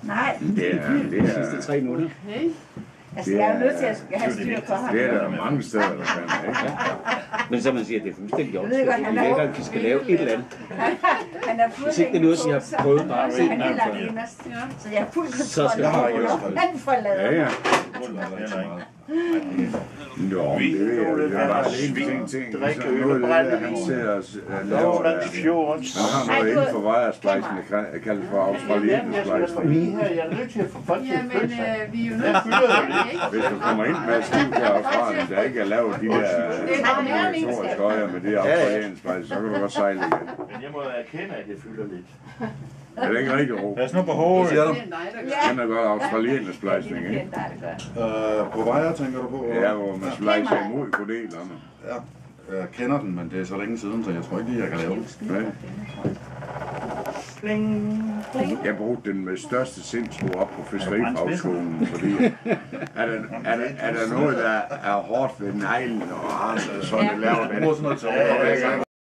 Nej. Det er de sidste 3 måneder. Okay. Altså, jeg er jo nødt til at have styr på ham. Det er der mange steder, der kan, ikke? Men så man siger, at det er fuldstændig Jeg ved godt, åndssvagt. han Det er er- hver gang, de skal lave et eller andet. Han er Hvis ikke det er noget, de har prøvet bare at se. Han er helt inderst. Så jeg har fuld Så kontrol. skal jeg har ikke over, også- han forlader Ja, ja. mig. Nå, men det er bare en ting. Drikke øl Noget og af det, brænde. der han ser og laver, Langs fjorden. han har noget inden for vejersplejsen, kaldt for australiensk. Vi her, jeg er nødt til at få folk til at føle sig. Vi er jo nødt til Hvis du kommer ind med et skib til Australien, der ikke er lavet de der obligatoriske øjer med det australiensk spejl, så kan du godt sejle igen. Men jeg må erkende, at jeg fylder lidt. Er det ikke rigtig ro? Pas nu på hovedet. det er dig, der gør. Den er godt australiensk splejsning, ikke? På vejer tænker du på? Ja, hvor man splejser imod kodelerne. Ja. Jeg kender den, men det er så længe siden, så jeg tror ikke lige, jeg kan lave den. Jeg brugte den med største sindsro op på fiskerifagskolen, fordi er der noget, der er hårdt ved neglen og armen, så er det lavet den. Sådan noget til